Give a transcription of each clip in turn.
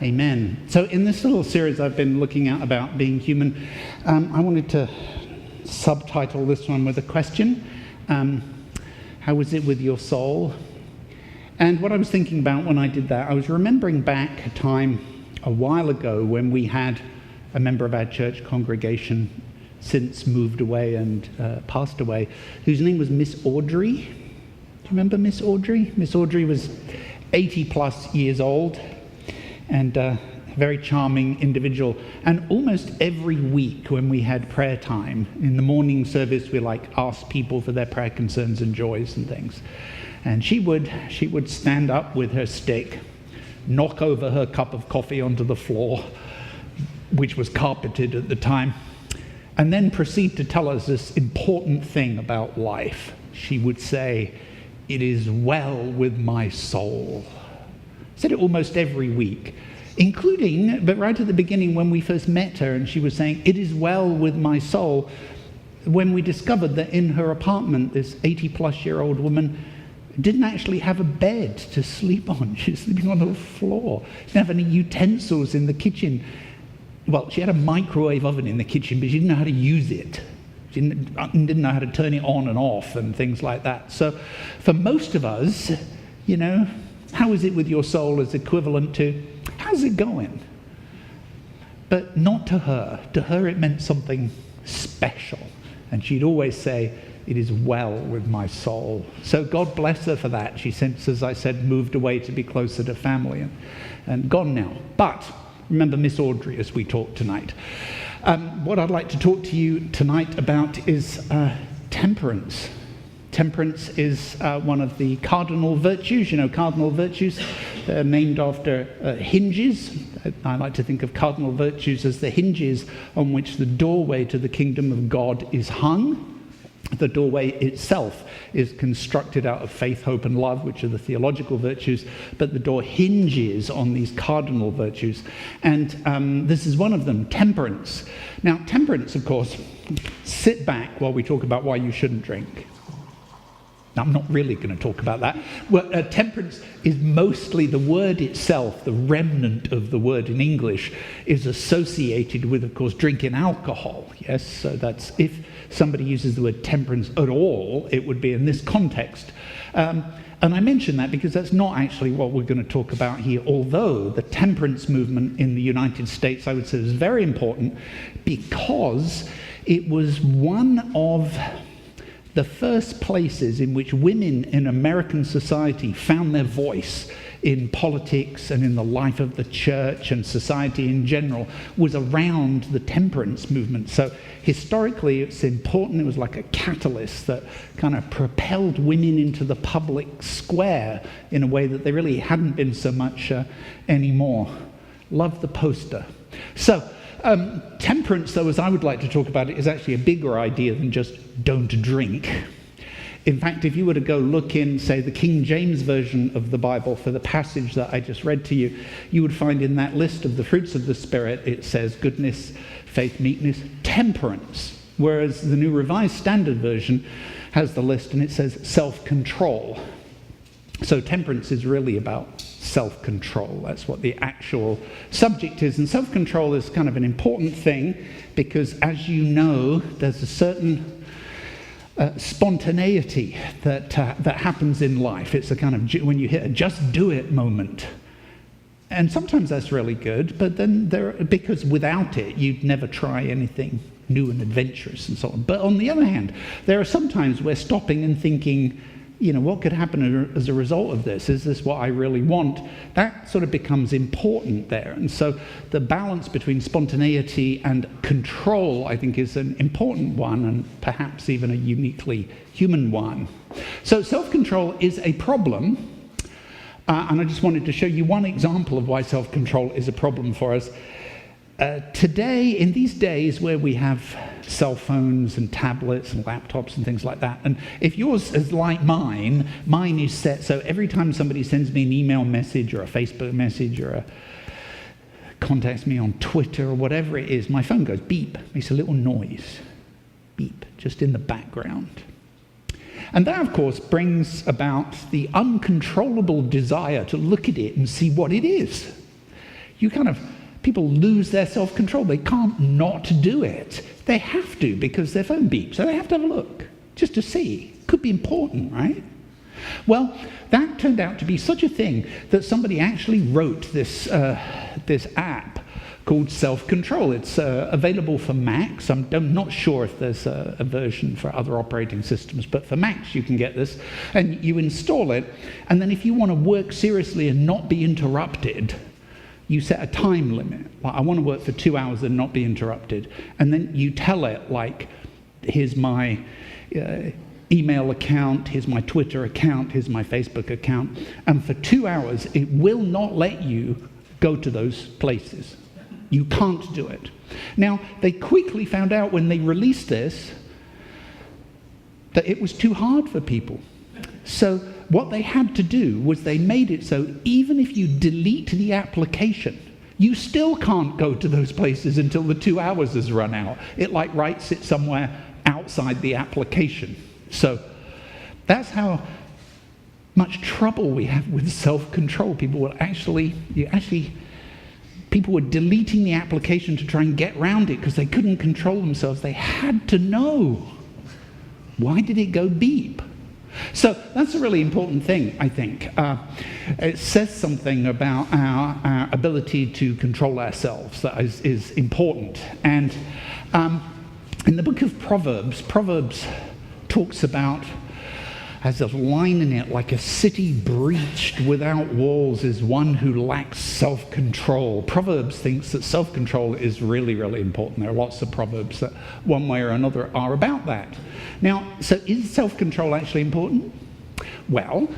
Amen. So in this little series I've been looking at about being human, I wanted to subtitle this one with a question. How is it with your soul? And what I was thinking about when I did that, I was remembering back a time a while ago when we had a member of our church congregation since moved away and passed away, whose name was Miss Audrey. Do you remember Miss Audrey? Miss Audrey was 80 plus years old and a very charming individual. And almost every week when we had prayer time, in the morning service, we asked people for their prayer concerns and joys and things. And she would stand up with her stick, knock over her cup of coffee onto the floor, which was carpeted at the time, and then proceed to tell us this important thing about life. She would say, "It is well with my soul." Said it almost every week, including, but right at the beginning when we first met her, and she was saying, "It is well with my soul," when we discovered that in her apartment, this 80-plus-year-old woman didn't actually have a bed to sleep on. She was sleeping on the floor. She didn't have any utensils in the kitchen. Well, she had a microwave oven in the kitchen, but she didn't know how to use it. She didn't know how to turn it on and off and things like that. So for most of us, how is it with your soul is equivalent to, how's it going? But not to her. To her, it meant something special. And she'd always say, "It is well with my soul." So God bless her for that. She since, as I said, moved away to be closer to family and gone now. But remember Miss Audrey as we talk tonight. What I'd like to talk to you tonight about is temperance. Temperance is one of the cardinal virtues. Cardinal virtues are named after hinges. I like to think of cardinal virtues as the hinges on which the doorway to the kingdom of God is hung. The doorway itself is constructed out of faith, hope, and love, which are the theological virtues, but the door hinges on these cardinal virtues. And this is one of them, temperance. Now, temperance, of course, sit back while we talk about why you shouldn't drink. Now, I'm not really going to talk about that. Well, temperance is mostly the word itself, the remnant of the word in English, is associated with, of course, drinking alcohol. Yes, so that's, if somebody uses the word temperance at all, it would be in this context. And I mention that because that's not actually what we're going to talk about here, although the temperance movement in the United States, I would say, is very important because it was one of the first places in which women in American society found their voice in politics and in the life of the church and society in general was around the temperance movement. So historically it's important. It was like a catalyst that kind of propelled women into the public square in a way that they really hadn't been so much anymore. Love the poster. So temperance, though, as I would like to talk about it, is actually a bigger idea than just don't drink. In fact, if you were to go look in, say, the King James Version of the Bible for the passage that I just read to you, you would find in that list of the fruits of the Spirit, it says goodness, faith, meekness, temperance. Whereas the New Revised Standard Version has the list and it says self-control. So temperance is really about self-control. That's what the actual subject is. And self-control is kind of an important thing because, as you know, there's a certain spontaneity that happens in life. It's a kind of, when you hit a just do it moment. And sometimes that's really good, but then because without it, you'd never try anything new and adventurous and so on. But on the other hand, there are some times we're stopping and thinking, what could happen as a result of this? Is this what I really want? That sort of becomes important there. And so the balance between spontaneity and control, I think, is an important one and perhaps even a uniquely human one. So self-control is a problem. And I just wanted to show you one example of why self-control is a problem for us. Today, in these days where we have cell phones and tablets and laptops and things like that, and if yours is like mine is set so every time somebody sends me an email message or a Facebook message or contacts me on Twitter or whatever it is, my phone goes beep, makes a little noise, beep, just in the background. And that, of course, brings about the uncontrollable desire to look at it and see what it is. People lose their self-control. They can't not do it. They have to because their phone beeps, so they have to have a look just to see. Could be important, right? Well, that turned out to be such a thing that somebody actually wrote this app called Self-Control. It's available for Macs. I'm not sure if there's a version for other operating systems, but for Macs you can get this, and you install it, and then if you want to work seriously and not be interrupted, you set a time limit. Like, I want to work for 2 hours and not be interrupted. And then you tell it, like, here's my email account, here's my Twitter account, here's my Facebook account. And for 2 hours, it will not let you go to those places. You can't do it. Now, they quickly found out when they released this that it was too hard for people. So what they had to do was they made it so even if you delete the application, you still can't go to those places until the 2 hours has run out. It like writes it somewhere outside the application. So that's how much trouble we have with self-control. People were people were deleting the application to try and get around it because they couldn't control themselves. They had to know. Why did it go beep? So that's a really important thing, I think. It says something about our ability to control ourselves that is important. And in the book of Proverbs talks about, has a line in it, like a city breached without walls is one who lacks self-control. Proverbs thinks that self-control is really, really important. There are lots of proverbs that one way or another are about that. Now, so is self-control actually important? Well,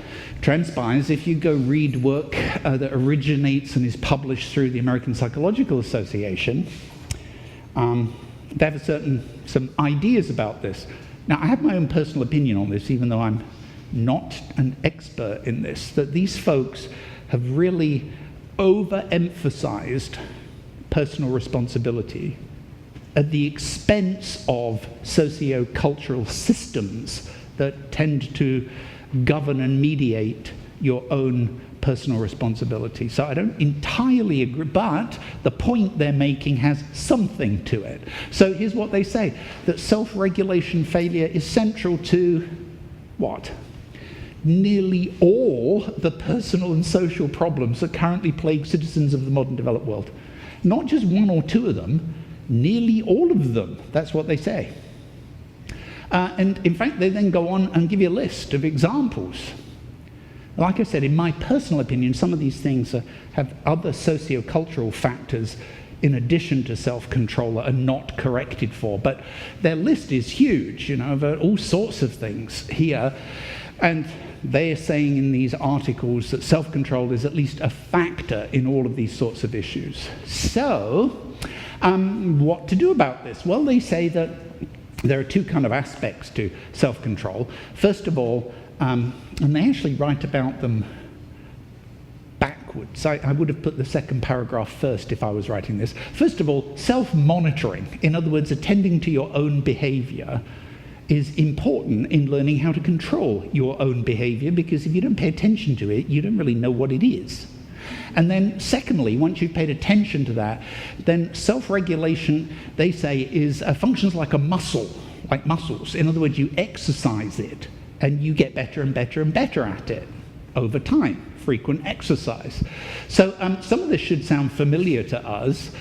transpires if you go read work that originates and is published through the American Psychological Association, they have some ideas about this. Now, I have my own personal opinion on this, even though I'm not an expert in this, that these folks have really overemphasized personal responsibility at the expense of socio-cultural systems that tend to govern and mediate your own personal responsibility. So I don't entirely agree, but the point they're making has something to it. So here's what they say, that self-regulation failure is central to what? Nearly all the personal and social problems that currently plague citizens of the modern developed world. Not just one or two of them, nearly all of them. That's what they say. And in fact, they then go on and give you a list of examples. Like I said, in my personal opinion, some of these things have other socio-cultural factors in addition to self-control that are not corrected for. But their list is huge, of all sorts of things here. And they are saying in these articles that self-control is at least a factor in all of these sorts of issues. So, what to do about this? Well, they say that there are two kind of aspects to self-control. First of all, and they actually write about them backwards. I would have put the second paragraph first if I was writing this. First of all, self-monitoring, in other words, attending to your own behavior, is important in learning how to control your own behavior, because if you don't pay attention to it, you don't really know what it is. And then secondly, once you've paid attention to that, then self-regulation, they say, functions like a muscle, like muscles. In other words, you exercise it, and you get better and better and better at it over time, frequent exercise. So some of this should sound familiar to us.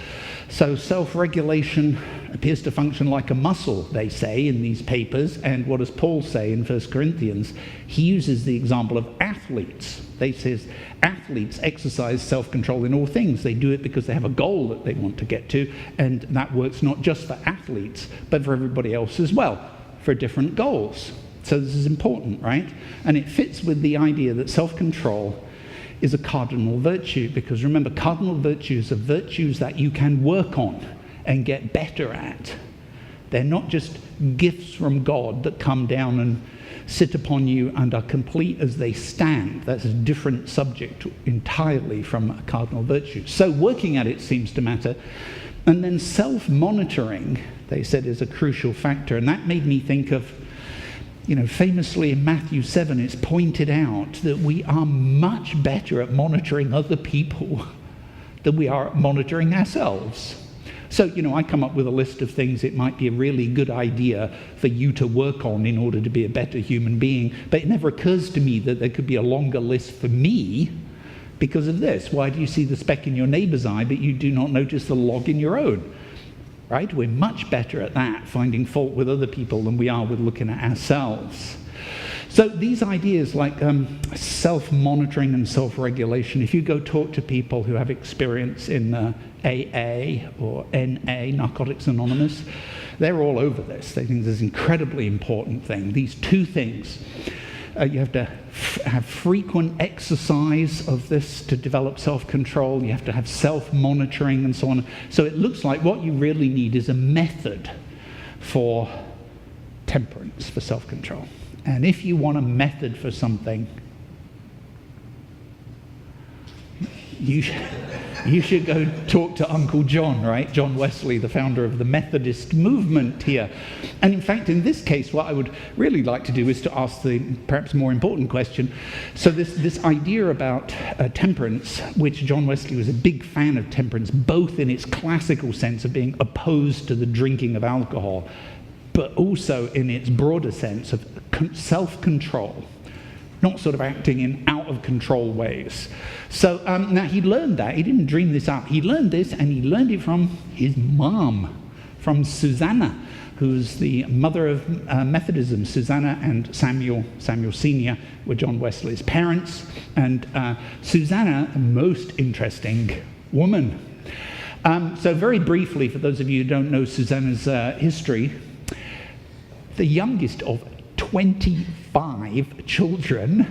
So self-regulation appears to function like a muscle, they say in these papers. And what does Paul say in 1 Corinthians? He uses the example of athletes. They says athletes exercise self-control in all things. They do it because they have a goal that they want to get to. And that works not just for athletes, but for everybody else as well, for different goals. So this is important, right? And it fits with the idea that self-control is a cardinal virtue, because remember, cardinal virtues are virtues that you can work on and get better at. They're not just gifts from God that come down and sit upon you and are complete as they stand. That's a different subject entirely from a cardinal virtue. So working at it seems to matter. And then self-monitoring, they said, is a crucial factor. And that made me think of, famously in Matthew 7, it's pointed out that we are much better at monitoring other people that we are monitoring ourselves. So, I come up with a list of things it might be a really good idea for you to work on in order to be a better human being, but it never occurs to me that there could be a longer list for me because of this. Why do you see the speck in your neighbor's eye, but you do not notice the log in your own? Right? We're much better at that, finding fault with other people, than we are with looking at ourselves. So these ideas like self-monitoring and self-regulation, if you go talk to people who have experience in AA or NA, Narcotics Anonymous, they're all over this. They think this is an incredibly important thing. These two things. You have to have frequent exercise of this to develop self-control. You have to have self-monitoring and so on. So it looks like what you really need is a method for temperance, for self-control. And if you want a method for something, you should go talk to Uncle John, right? John Wesley, the founder of the Methodist movement here. And in fact, in this case, what I would really like to do is to ask the perhaps more important question. So this idea about temperance, which John Wesley was a big fan of temperance, both in its classical sense of being opposed to the drinking of alcohol, but also in its broader sense of self-control, not sort of acting in out-of-control ways. So now he learned that. He didn't dream this up. He learned this, and he learned it from his mom, from Susanna, who's the mother of Methodism. Susanna and Samuel Sr. were John Wesley's parents, and Susanna, a most interesting woman. So very briefly, for those of you who don't know Susanna's history, the youngest of 25 children.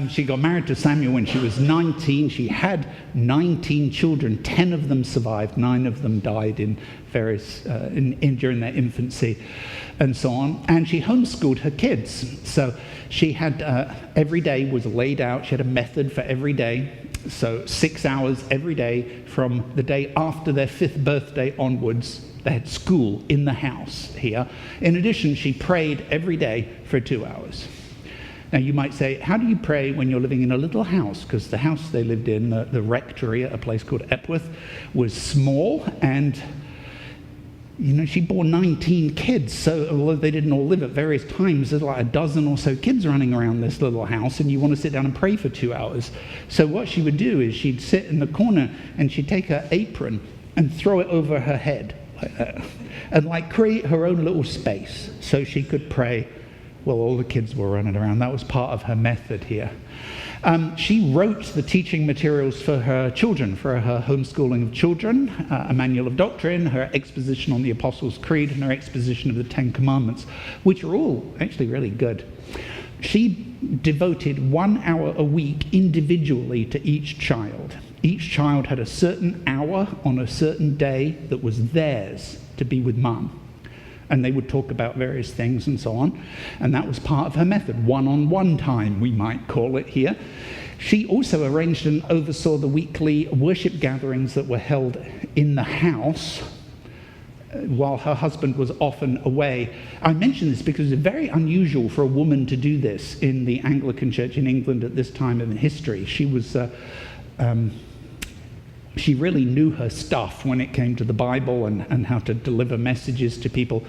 She got married to Samuel when she was 19. She had 19 children. 10 of them survived. 9 of them died in various during their infancy, and so on. And she homeschooled her kids. So she had every day was laid out. She had a method for every day. So 6 hours every day from the day after their 5th birthday onwards. They had school in the house here. In addition, she prayed every day for 2 hours. Now, you might say, how do you pray when you're living in a little house? Because the house they lived in, the rectory at a place called Epworth, was small, and she bore 19 kids. So although they didn't all live at various times, there's like a dozen or so kids running around this little house, and you want to sit down and pray for 2 hours. So what she would do is she'd sit in the corner, and she'd take her apron and throw it over her head, and create her own little space so she could pray while all the kids were running around. That was part of her method here. She wrote the teaching materials for her children, for her homeschooling of children, a manual of doctrine, her exposition on the Apostles' Creed, and her exposition of the Ten Commandments, which are all actually really good. She devoted 1 hour a week individually to each child. Each child had a certain hour on a certain day that was theirs to be with mum. And they would talk about various things and so on. And that was part of her method. One-on-one time, we might call it here. She also arranged and oversaw the weekly worship gatherings that were held in the house while her husband was often away. I mention this because it's very unusual for a woman to do this in the Anglican Church in England at this time in history. She was... She really knew her stuff when it came to the Bible and how to deliver messages to people,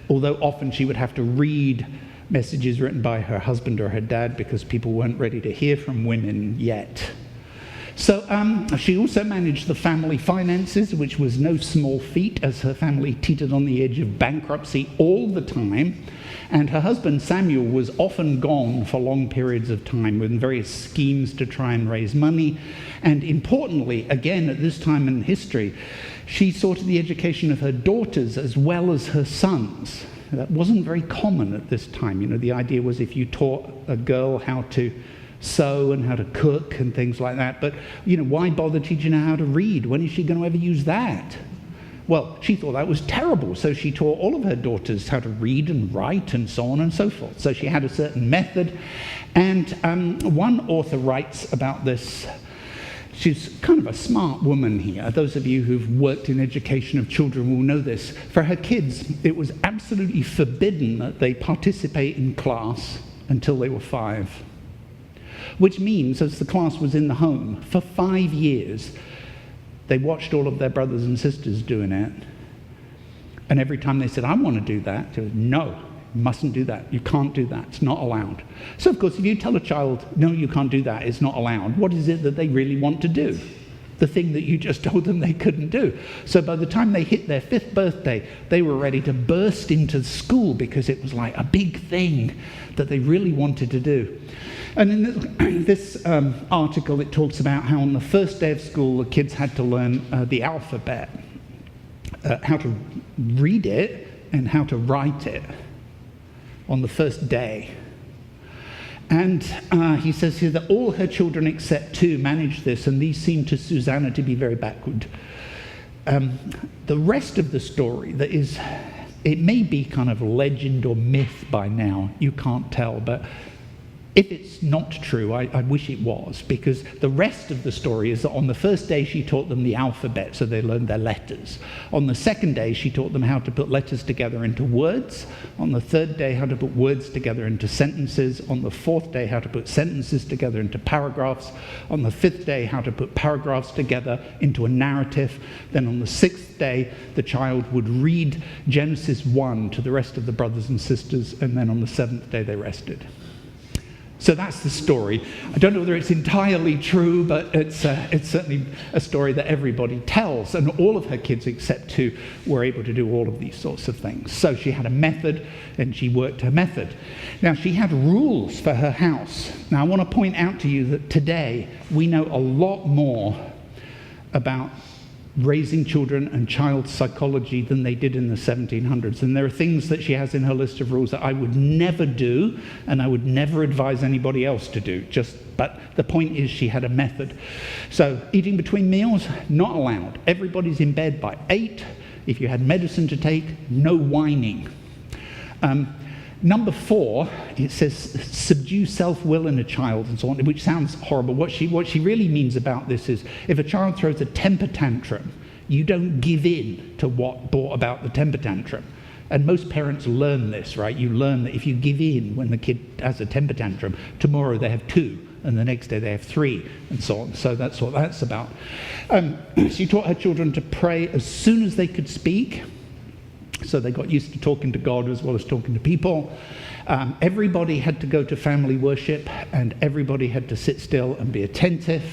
although often she would have to read messages written by her husband or her dad because people weren't ready to hear from women yet. So she also managed the family finances, which was no small feat, as her family teetered on the edge of bankruptcy all the time. And her husband, Samuel, was often gone for long periods of time with various schemes to try and raise money. And importantly, again, at this time in history, she saw to the education of her daughters as well as her sons. That wasn't very common at this time. The idea was if you taught a girl how to sew and how to cook and things like that, but why bother teaching her how to read? When is she going to ever use that? Well, she thought that was terrible, so she taught all of her daughters how to read and write and so on and so forth. So she had a certain method, and one author writes about this. She's kind of a smart woman here. Those of you who've worked in education of children will know this. For her kids, it was absolutely forbidden that they participate in class until they were 5. which means, as the class was in the home, for 5 years, they watched all of their brothers and sisters doing it. And every time they said, I want to do that, they would, no, you mustn't do that. You can't do that. It's not allowed. So, of course, if you tell a child, no, you can't do that, it's not allowed, what is it that they really want to do? The thing that you just told them they couldn't do. So by the time they hit their 5th birthday, they were ready to burst into school because it was like a big thing that they really wanted to do. And in this article, it talks about how on the first day of school, the kids had to learn the alphabet, how to read it and how to write it on the first day. And he says here that all her children except 2 managed this, and these seemed to Susanna to be very backward. The rest of the story, that is, it may be kind of legend or myth by now, you can't tell, but if it's not true, I wish it was, because the rest of the story is that on the first day she taught them the alphabet, so they learned their letters. On the second day she taught them how to put letters together into words. On the third day how to put words together into sentences. On the fourth day how to put sentences together into paragraphs. On the 5th day how to put paragraphs together into a narrative. Then on the 6th day the child would read Genesis 1 to the rest of the brothers and sisters, and then on the 7th day they rested. So that's the story. I don't know whether it's entirely true, but it's certainly a story that everybody tells. And all of her kids, except 2, were able to do all of these sorts of things. So she had a method, and she worked her method. Now, she had rules for her house. Now, I want to point out to you that today we know a lot more about raising children and child psychology than they did in the 1700s. And there are things that she has in her list of rules that I would never do, and I would never advise anybody else to do. But the point is she had a method. So eating between meals, not allowed. Everybody's in bed by 8. If you had medicine to take, no whining. Number 4, it says subdue self-will in a child and so on, which sounds horrible. What she really means about this is if a child throws a temper tantrum, you don't give in to what brought about the temper tantrum. And most parents learn this, right? You learn that if you give in when the kid has a temper tantrum, tomorrow they have 2, and the next day they have 3, and so on. So that's what that's about. She taught her children to pray as soon as they could speak. So they got used to talking to God as well as talking to people. Everybody had to go to family worship, and everybody had to sit still and be attentive.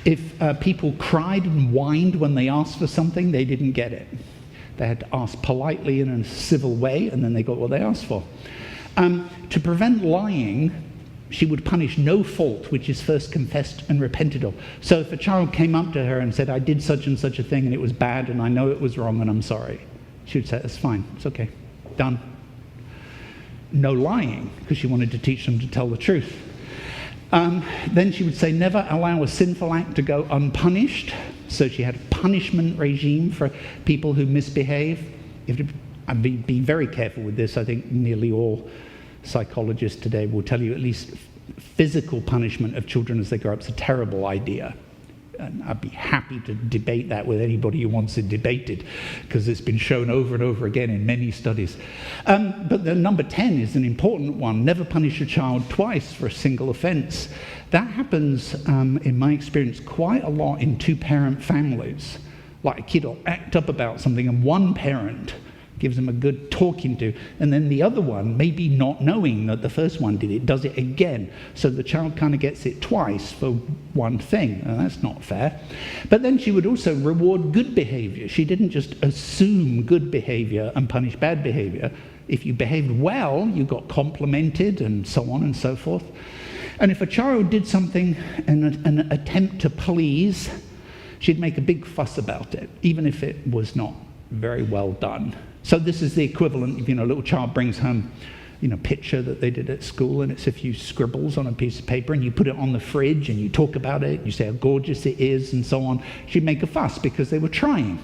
If people cried and whined when they asked for something, they didn't get it. They had to ask politely in a civil way, and then they got what they asked for. To prevent lying, she would punish no fault which is first confessed and repented of. So if a child came up to her and said, I did such and such a thing and it was bad and I know it was wrong and I'm sorry, she would say, that's fine, it's okay, done. No lying, because she wanted to teach them to tell the truth. Then she would say, never allow a sinful act to go unpunished. So she had a punishment regime for people who misbehave. You have to be very careful with this. I think nearly all psychologists today will tell you at least physical punishment of children as they grow up is a terrible idea. And I'd be happy to debate that with anybody who wants it debated, because it's been shown over and over again in many studies. But the number 10 is an important one. Never punish a child twice for a single offense. That happens, in my experience, quite a lot in 2-parent families. Like a kid will act up about something and one parent gives them a good talking to, and then the other one, maybe not knowing that the first one did it, does it again. So the child kind of gets it twice for one thing, and that's not fair. But then she would also reward good behavior. She didn't just assume good behavior and punish bad behavior. If you behaved well, you got complimented and so on and so forth. And if a child did something in an attempt to please, she'd make a big fuss about it, even if it was not very well done. So this is the equivalent if, a little child brings home, picture that they did at school, and it's a few scribbles on a piece of paper, and you put it on the fridge, and you talk about it, you say how gorgeous it is, and so on. She'd make a fuss because they were trying.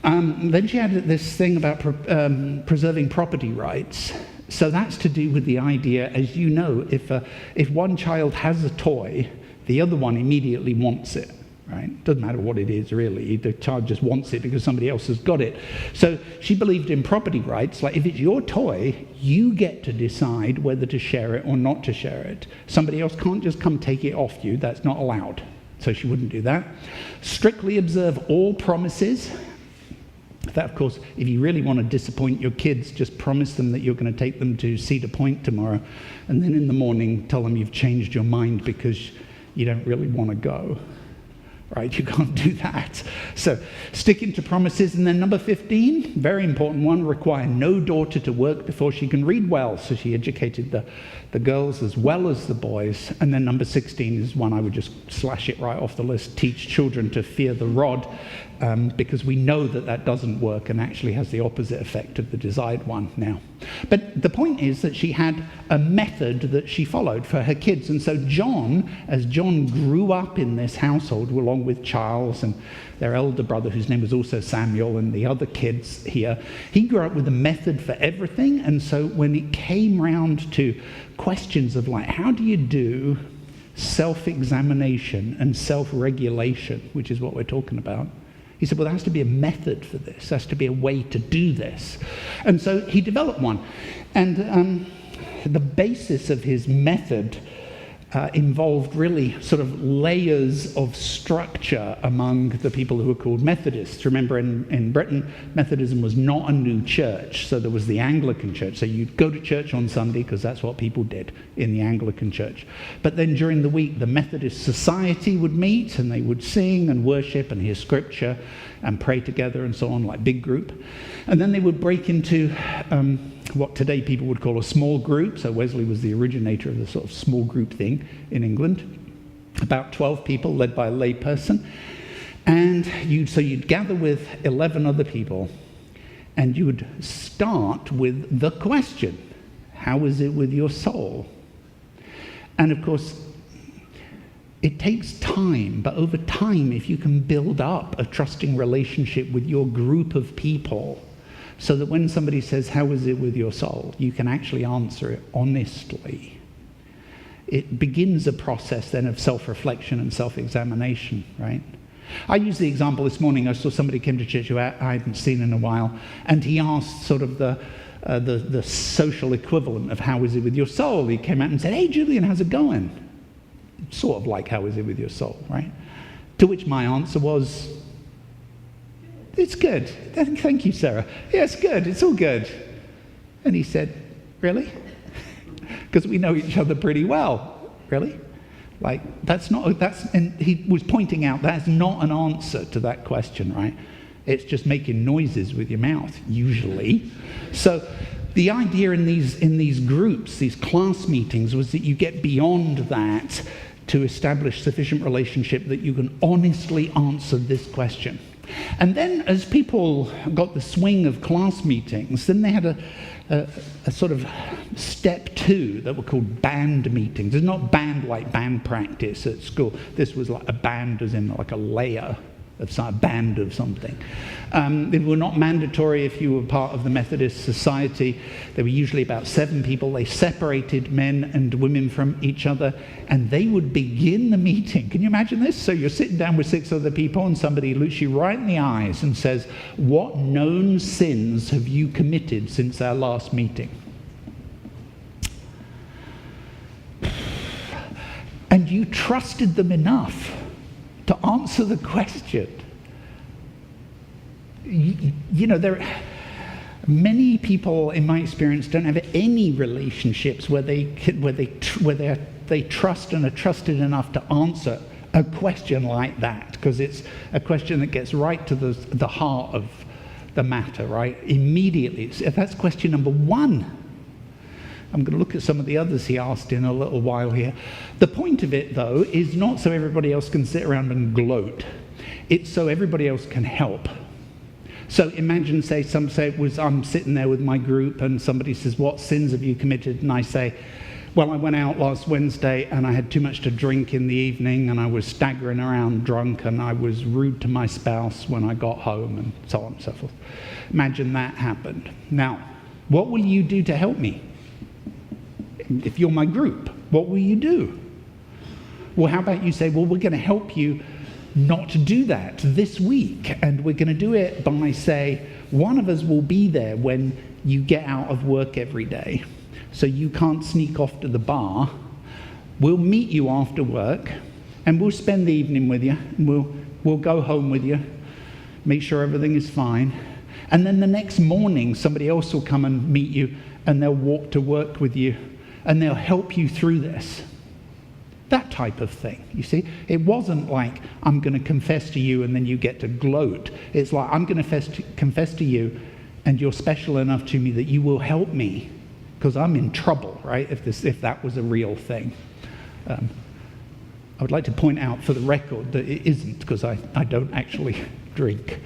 Then she had this thing about preserving property rights. So that's to do with the idea, as if one child has a toy, the other one immediately wants it. right? Doesn't matter what it is, really. The child just wants it because somebody else has got it. So she believed in property rights. Like, if it's your toy, you get to decide whether to share it or not to share it. Somebody else can't just come take it off you. That's not allowed. So she wouldn't do that. Strictly observe all promises. That, of course, if you really want to disappoint your kids, just promise them that you're going to take them to Cedar Point tomorrow, and then in the morning tell them you've changed your mind because you don't really want to go. Right? You can't do that. So sticking to promises. And then number 15, very important one, require no daughter to work before she can read well. So she educated the girls as well as the boys. And then number 16 is one I would just slash it right off the list, teach children to fear the rod, because we know that doesn't work and actually has the opposite effect of the desired one now. But the point is that she had a method that she followed for her kids. And so as John grew up in this household, along with Charles and their elder brother, whose name was also Samuel, and the other kids here, he grew up with a method for everything. And so when it came round to questions of like, how do you do self-examination and self-regulation, which is what we're talking about, he said, well, there has to be a method for this. There has to be a way to do this. And so he developed one. And the basis of his method involved really sort of layers of structure among the people who were called Methodists. Remember, in Britain, Methodism was not a new church. So there was the Anglican church. So you'd go to church on Sunday because that's what people did in the Anglican church. But then during the week, the Methodist Society would meet and they would sing and worship and hear scripture and pray together and so on, like big group. And then they would break into what today people would call a small group. So Wesley was the originator of the sort of small group thing in England. About 12 people led by a lay person. And you'd gather with 11 other people and you would start with the question, how is it with your soul? And of course, it takes time, but over time, if you can build up a trusting relationship with your group of people, so that when somebody says, how is it with your soul, you can actually answer it honestly. It begins a process then of self-reflection and self-examination, right? I used the example this morning. I saw somebody came to church who I hadn't seen in a while, and he asked sort of the social equivalent of how is it with your soul. He came out and said, hey, Julian, how's it going? Sort of like, how is it with your soul, right? To which my answer was, it's good. Thank you, Sarah. Yeah, it's good. It's all good. And he said, really? Because we know each other pretty well. Really? Like, and he was pointing out that's not an answer to that question, right? It's just making noises with your mouth, usually. So the idea in these groups, these class meetings, was that you get beyond that to establish sufficient relationship that you can honestly answer this question. And then as people got the swing of class meetings, then they had a sort of step 2 that were called band meetings. It's not band like band practice at school. This was like a band as in like a layer of a band of something. They were not mandatory if you were part of the Methodist Society. There were usually about 7 people. They separated men and women from each other, and they would begin the meeting. Can you imagine this? So you're sitting down with 6 other people, and somebody looks you right in the eyes and says, what known sins have you committed since our last meeting? And you trusted them enough to answer the question. You know, many people, in my experience, don't have any relationships where they trust and are trusted enough to answer a question like that, because it's a question that gets right to the heart of the matter, right? Immediately. That's question number 1. I'm going to look at some of the others he asked in a little while here. The point of it, though, is not so everybody else can sit around and gloat. It's so everybody else can help. So imagine, I'm sitting there with my group and somebody says, what sins have you committed? And I say, well, I went out last Wednesday and I had too much to drink in the evening and I was staggering around drunk and I was rude to my spouse when I got home and so on and so forth. Imagine that happened. Now, what will you do to help me? If you're my group, what will you do? Well, how about you say, well, we're going to help you not to do that this week. And we're going to do it by, say, one of us will be there when you get out of work every day. So you can't sneak off to the bar. We'll meet you after work, and we'll spend the evening with you. And we'll go home with you, make sure everything is fine. And then the next morning, somebody else will come and meet you, and they'll walk to work with you, and they'll help you through this. That type of thing, you see. It wasn't like, I'm going to confess to you and then you get to gloat. It's like, I'm going to confess to you and you're special enough to me that you will help me because I'm in trouble, right, if that was a real thing. I would like to point out for the record that it isn't, because I don't actually drink.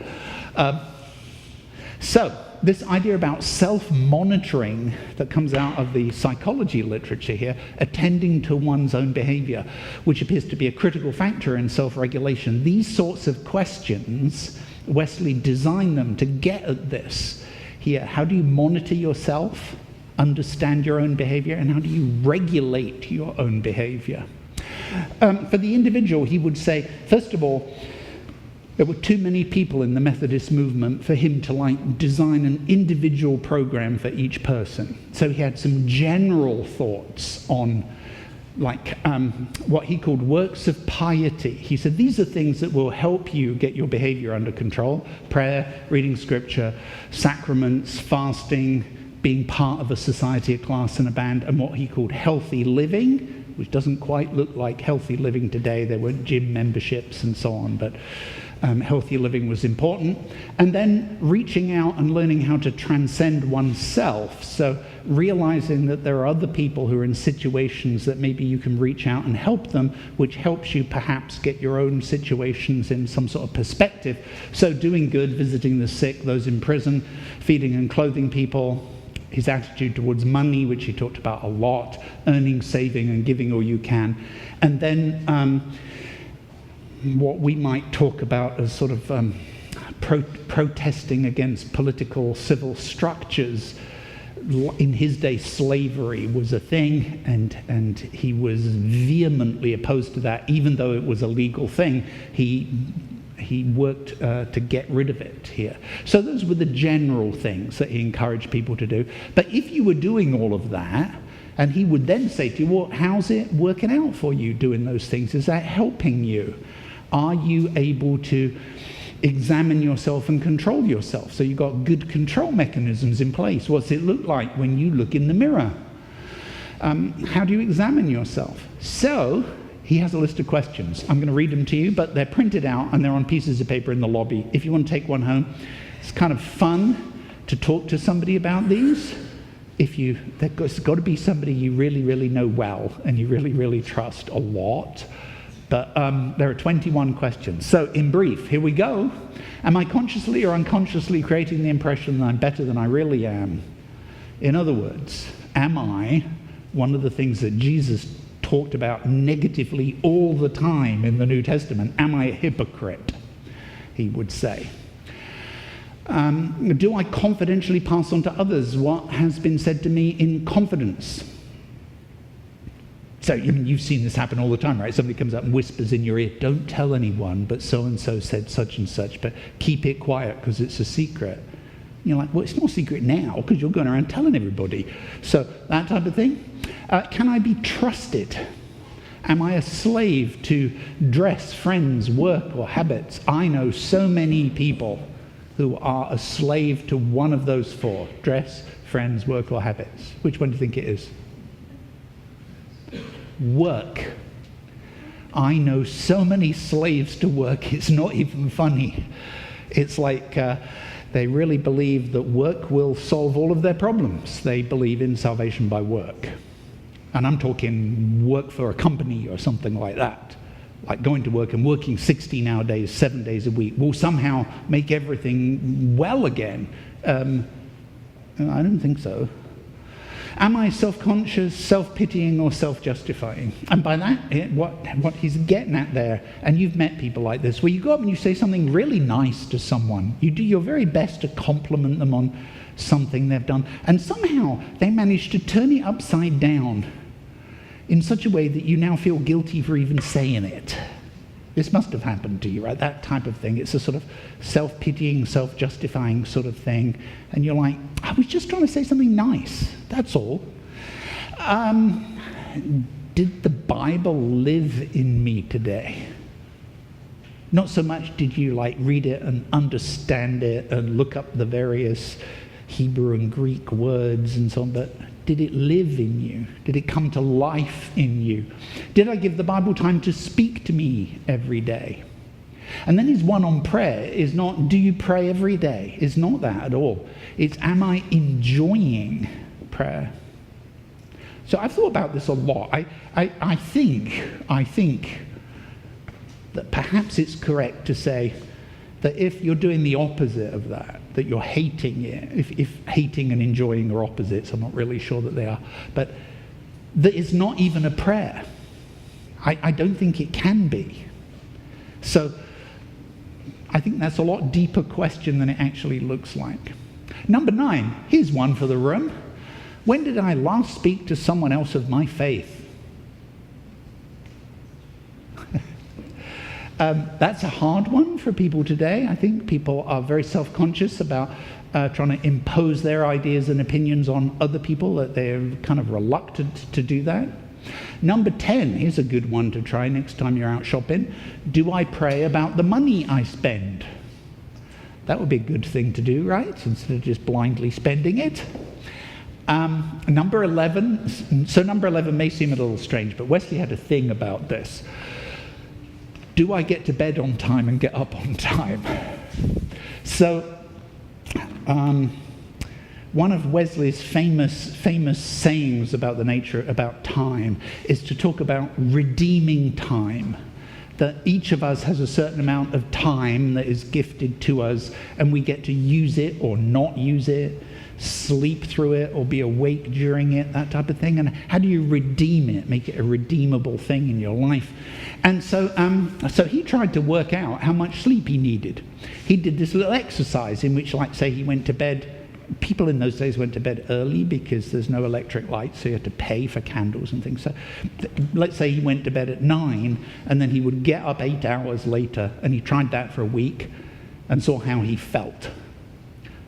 So, this idea about self-monitoring that comes out of the psychology literature here, attending to one's own behavior, which appears to be a critical factor in self-regulation. These sorts of questions, Wesley designed them to get at this here. How do you monitor yourself, understand your own behavior, and how do you regulate your own behavior? For the individual, he would say, first of all, there were too many people in the Methodist movement for him to design an individual program for each person. So he had some general thoughts on what he called works of piety. He said these are things that will help you get your behavior under control: prayer, reading scripture, sacraments, fasting, being part of a society, a class, and a band, and what he called healthy living, which doesn't quite look like healthy living today. There were gym memberships and so on, but healthy living was important. And then reaching out and learning how to transcend oneself. So realizing that there are other people who are in situations that maybe you can reach out and help them, which helps you perhaps get your own situations in some sort of perspective. So doing good, visiting the sick, those in prison, feeding and clothing people. His attitude towards money, which he talked about a lot, earning, saving, and giving all you can. And then what we might talk about as sort of protesting against political civil structures. In his day, slavery was a thing, and he was vehemently opposed to that, even though it was a legal thing. He worked to get rid of it here. So those were the general things that he encouraged people to do. But if you were doing all of that, and he would then say to you, well, how's it working out for you doing those things? Is that helping you? Are you able to examine yourself and control yourself? So you've got good control mechanisms in place. What's it look like when you look in the mirror? How do you examine yourself? So he has a list of questions. I'm going to read them to you, but they're printed out and they're on pieces of paper in the lobby. If you want to take one home, it's kind of fun to talk to somebody about these. There's got to be somebody you really, really know well and you really, really trust a lot. But there are 21 questions. So in brief, here we go. Am I consciously or unconsciously creating the impression that I'm better than I really am? In other words, am I one of the things that Jesus talked about negatively all the time in the New Testament? Am I a hypocrite, he would say. Do I confidentially pass on to others what has been said to me in confidence? So you've seen this happen all the time, right? Somebody comes up and whispers in your ear, don't tell anyone, but so-and-so said such and such, but keep it quiet because it's a secret. And you're like, well, it's not a secret now because you're going around telling everybody. So that type of thing. Can I be trusted? Am I a slave to dress, friends, work, or habits? I know so many people who are a slave to one of those four: dress, friends, work, or habits. Which one do you think it is? Work. I know so many slaves to work, it's not even funny. It's like they really believe that work will solve all of their problems. They believe in salvation by work. And I'm talking work for a company or something like that. Like going to work and working 16-hour days, 7 days a week will somehow make everything well again. I don't think so. Am I self-conscious, self-pitying, or self-justifying? And by that, what he's getting at there, and you've met people like this, where you go up and you say something really nice to someone. You do your very best to compliment them on something they've done, and somehow they manage to turn it upside down in such a way that you now feel guilty for even saying it. This must have happened to you, right? That type of thing. It's a sort of self-pitying, self-justifying sort of thing. And you're like, I was just trying to say something nice. That's all. Did the Bible live in me today? Not so much did you read it and understand it and look up the various Hebrew and Greek words and so on, but did it live in you? Did it come to life in you? Did I give the Bible time to speak to me every day? And then his one on prayer is not, do you pray every day? It's not that at all. It's, am I enjoying prayer? So I've thought about this a lot. I think that perhaps it's correct to say that if you're doing the opposite of that, that you're hating it, if hating and enjoying are opposites, I'm not really sure that they are, but that it's not even a prayer. I don't think it can be. So I think that's a lot deeper question than it actually looks like. Number 9, here's one for the room. When did I last speak to someone else of my faith? That's a hard one for people today. I think people are very self-conscious about trying to impose their ideas and opinions on other people, that they're kind of reluctant to do that. Number 10, here's a good one to try next time you're out shopping. Do I pray about the money I spend? That would be a good thing to do, right? Instead of just blindly spending it. Number 11, so number 11 may seem a little strange, but Wesley had a thing about this. Do I get to bed on time and get up on time? So, one of Wesley's famous sayings about about time is to talk about redeeming time. That each of us has a certain amount of time that is gifted to us, and we get to use it or not use it, sleep through it or be awake during it, that type of thing. And how do you redeem it, make it a redeemable thing in your life? And so he tried to work out how much sleep he needed. He did this little exercise in which, say he went to bed. People in those days went to bed early because there's no electric light, so you had to pay for candles and things. So let's say he went to bed at 9, and then he would get up 8 hours later, and he tried that for a week and saw how he felt.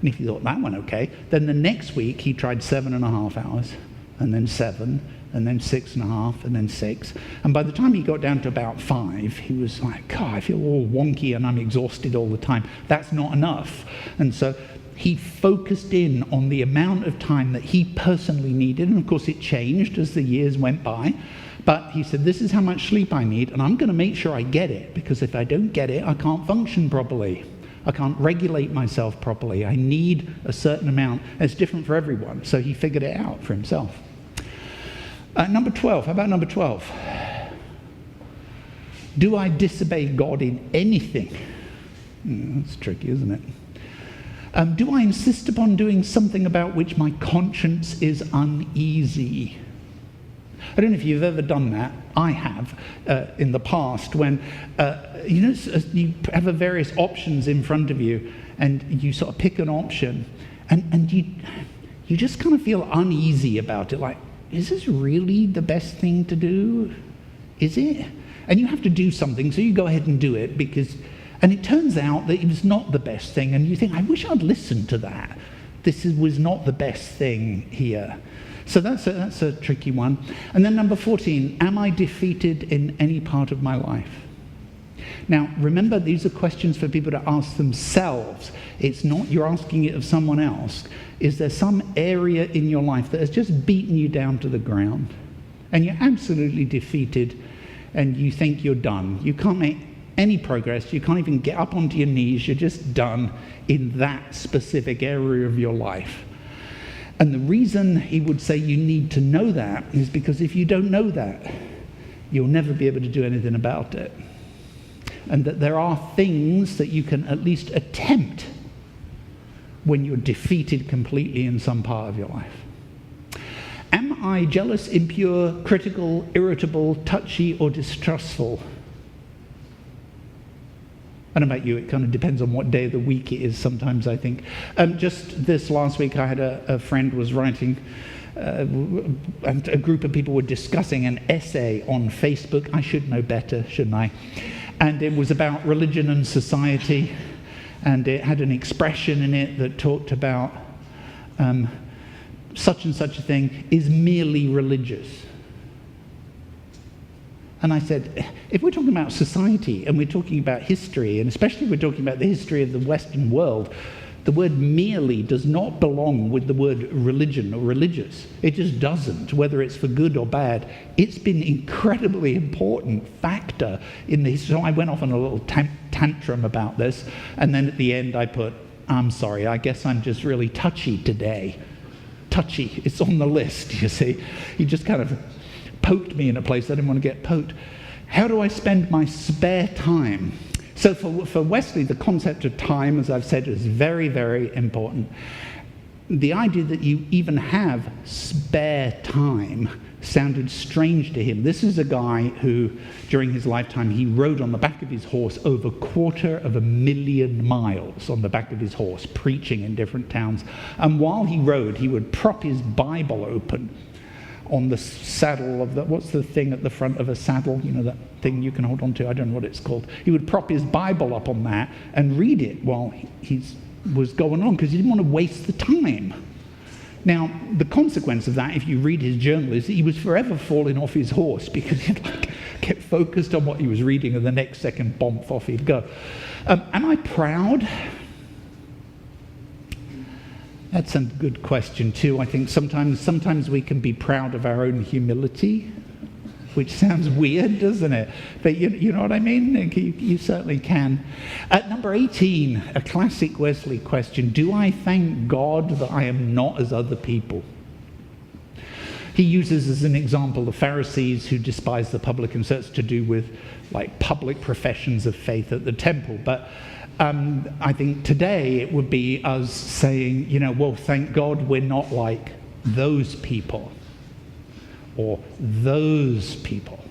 And if he thought that went okay, then the next week he tried 7.5 hours, and then 7, and then 6.5, and then 6. And by the time he got down to about 5, he was like, God, I feel all wonky and I'm exhausted all the time. That's not enough. And so he focused in on the amount of time that he personally needed. And of course it changed as the years went by. But he said, this is how much sleep I need, and I'm going to make sure I get it, because if I don't get it, I can't function properly. I can't regulate myself properly. I need a certain amount. It's different for everyone. So he figured it out for himself. Number 12. How about number 12? Do I disobey God in anything? That's tricky, isn't it? Do I insist upon doing something about which my conscience is uneasy? I don't know if you've ever done that. I have in the past, when you have various options in front of you, and you sort of pick an option, and you just kind of feel uneasy about it. Like, is this really the best thing to do? Is it? And you have to do something, so you go ahead and do it, and it turns out that it was not the best thing, and you think, I wish I'd listened to that. This was not the best thing here. So that's a tricky one. And then number 14, am I defeated in any part of my life? Now, remember, these are questions for people to ask themselves. It's not you're asking it of someone else. Is there some area in your life that has just beaten you down to the ground, and you're absolutely defeated, and you think you're done? You can't make any progress. You can't even get up onto your knees. You're just done in that specific area of your life. And the reason he would say you need to know that is because if you don't know that, you'll never be able to do anything about it. And that there are things that you can at least attempt when you're defeated completely in some part of your life. Am I jealous, impure, critical, irritable, touchy, or distrustful? I don't know about you, it kind of depends on what day of the week it is sometimes, I think. Just this last week, I had a friend was writing, and a group of people were discussing an essay on Facebook. I should know better, shouldn't I? And it was about religion and society, and it had an expression in it that talked about such and such a thing is merely religious. And I said, if we're talking about society and we're talking about history, and especially if we're talking about the history of the Western world, the word merely does not belong with the word religion or religious. It just doesn't, whether it's for good or bad. It's been an incredibly important factor in the history. So I went off on a little tantrum about this, and then at the end I put, I'm sorry, I guess I'm just really touchy today. Touchy, it's on the list, you see. He just kind of poked me in a place I didn't want to get poked. How do I spend my spare time? So for Wesley, the concept of time, as I've said, is very, very important. The idea that you even have spare time sounded strange to him. This is a guy who, during his lifetime, he rode on the back of his horse over 250,000 miles on the back of his horse, preaching in different towns. And while he rode, he would prop his Bible open on the saddle of what's the thing at the front of a saddle? You know, that thing you can hold on to? I don't know what it's called. He would prop his Bible up on that and read it while he was going on, because he didn't want to waste the time. Now, the consequence of that, if you read his journal, is that he was forever falling off his horse because he kept focused on what he was reading, and the next second, bomp, off he'd go. Am I proud? That's a good question too. I think sometimes we can be proud of our own humility, which sounds weird, doesn't it? But you know what I mean? You certainly can. At number 18, a classic Wesley question: do I thank God that I am not as other people? He uses as an example the Pharisees who despise the publicans. That's to do with like public professions of faith at the temple. But I think today it would be us saying, well, thank God we're not like those people or those people,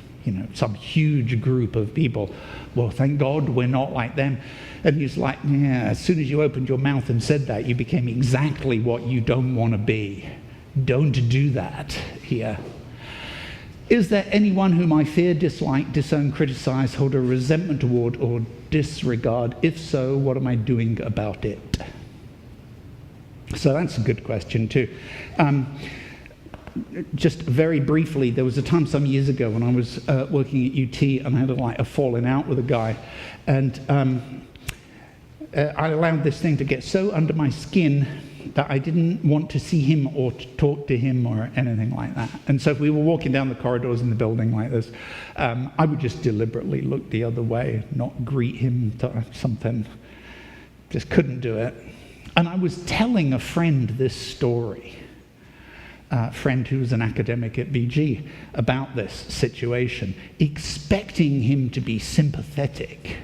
some huge group of people. Well, thank God we're not like them. And he's like, yeah, as soon as you opened your mouth and said that, you became exactly what you don't want to be. Don't do that here. Is there anyone whom I fear, dislike, disown, criticize, hold a resentment toward, or disregard? If so, what am I doing about it? So that's a good question too. Just very briefly, there was a time some years ago when I was working at UT, and I had a falling out with a guy, and I allowed this thing to get so under my skin that I didn't want to see him or to talk to him or anything like that. And so if we were walking down the corridors in the building like this, I would just deliberately look the other way, not greet him to something. Just couldn't do it. And I was telling a friend this story, a friend who was an academic at BG, about this situation, expecting him to be sympathetic,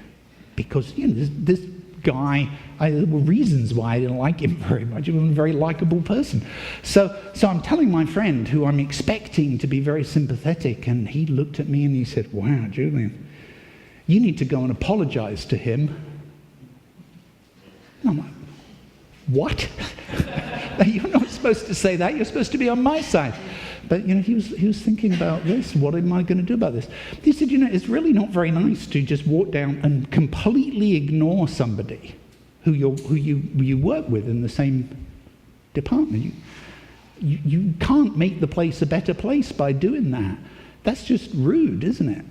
because this guy, there were reasons why I didn't like him very much. He was a very likable person. So I'm telling my friend, who I'm expecting to be very sympathetic, and he looked at me and he said, wow, Julian, you need to go and apologize to him. And I'm like, what? You're not supposed to say that. You're supposed to be on my side. But he was thinking about this. What am I going to do about this? He said, it's really not very nice to just walk down and completely ignore somebody who you work with in the same department. You can't make the place a better place by doing that. That's just rude, isn't it?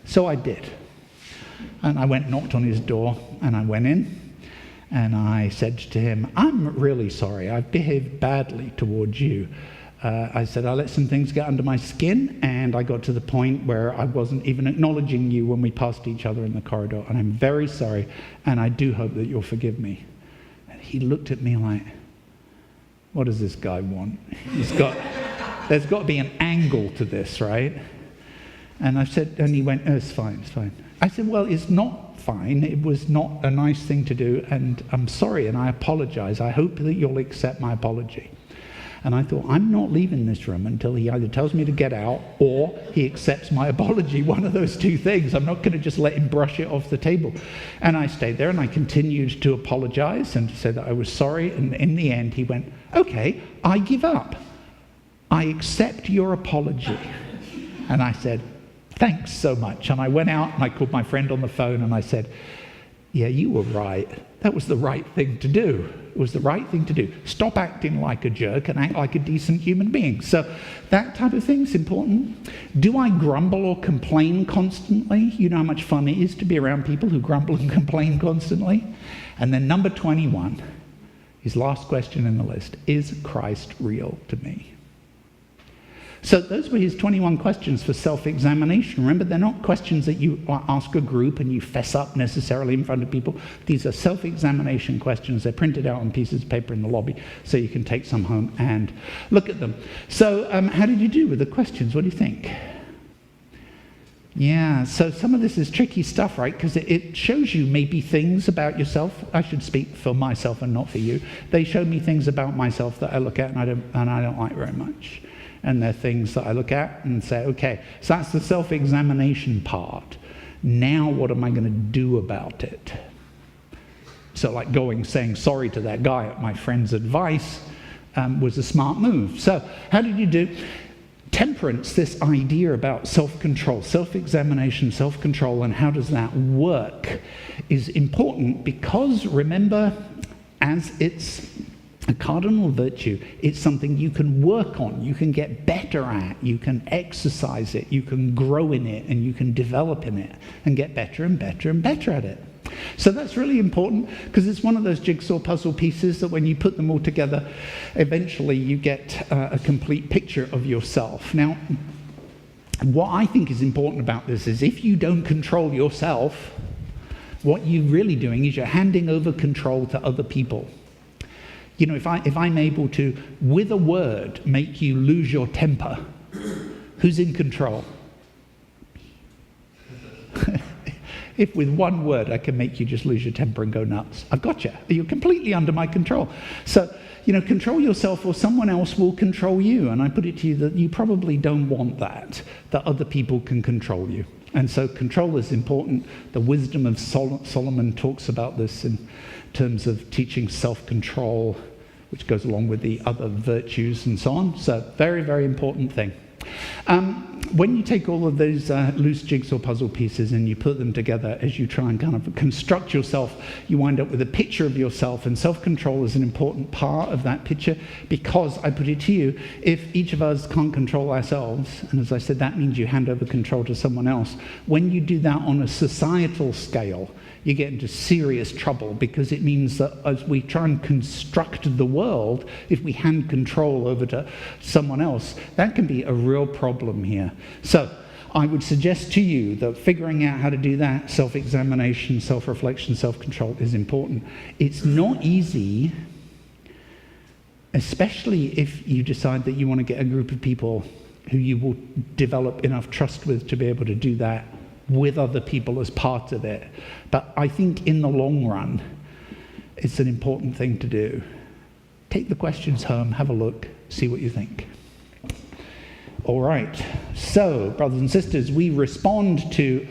So I did. And I went and knocked on his door, and I went in. And I said to him, I'm really sorry. I've behaved badly towards you. I said, I let some things get under my skin, and I got to the point where I wasn't even acknowledging you when we passed each other in the corridor. And I'm very sorry, and I do hope that you'll forgive me. And he looked at me like, what does this guy want? There's got to be an angle to this, right? And I said, and he went, it's fine, it's fine. I said, well, it's not fine. It was not a nice thing to do, and I'm sorry, and I apologize. I hope that you'll accept my apology. And I thought, I'm not leaving this room until he either tells me to get out or he accepts my apology, one of those two things. I'm not going to just let him brush it off the table. And I stayed there, and I continued to apologize and to say that I was sorry, and in the end he went, okay, I give up. I accept your apology. And I said, thanks so much. And I went out and I called my friend on the phone and I said, yeah, you were right. That was the right thing to do. It was the right thing to do. Stop acting like a jerk and act like a decent human being. So that type of thing is important. Do I grumble or complain constantly? You know how much fun it is to be around people who grumble and complain constantly? And then number 21, his last question in the list, is Christ real to me? So those were his 21 questions for self-examination. Remember, they're not questions that you ask a group and you fess up necessarily in front of people. These are self-examination questions. They're printed out on pieces of paper in the lobby so you can take some home and look at them. So how did you do with the questions? What do you think? Yeah, so some of this is tricky stuff, right? Because it shows you maybe things about yourself. I should speak for myself and not for you. They show me things about myself that I look at and I don't like very much. And they're things that I look at and say, okay, so that's the self-examination part. Now what am I going to do about it? So like saying sorry to that guy at my friend's advice was a smart move. So how did you do? Temperance, this idea about self-control, self-examination, self-control, and how does that work is important because, remember, as it's a cardinal virtue, it's something you can work on, you can get better at, you can exercise it, you can grow in it, and you can develop in it and get better and better and better at it. So that's really important because it's one of those jigsaw puzzle pieces that when you put them all together, eventually you get a complete picture of yourself. Now, what I think is important about this is if you don't control yourself, what you're really doing is you're handing over control to other people. You know, if I'm able to, with a word, make you lose your temper, who's in control? If with one word I can make you just lose your temper and go nuts, I've got you. You're completely under my control. So, you know, control yourself or someone else will control you. And I put it to you that you probably don't want that other people can control you. And so control is important. The wisdom of Solomon talks about this in terms of teaching self-control, which goes along with the other virtues and so on. So very, very important thing. When you take all of those loose jigsaw puzzle pieces and you put them together as you try and kind of construct yourself, you wind up with a picture of yourself, and self-control is an important part of that picture because, I put it to you, if each of us can't control ourselves, and as I said, that means you hand over control to someone else, when you do that on a societal scale, you get into serious trouble because it means that as we try and construct the world, if we hand control over to someone else, that can be a real problem here. So I would suggest to you that figuring out how to do that, self-examination, self-reflection, self-control is important. It's not easy, especially if you decide that you want to get a group of people who you will develop enough trust with to be able to do that with other people as part of it. But I think in the long run, it's an important thing to do. Take the questions home, have a look, see what you think. All right, so brothers and sisters, we respond to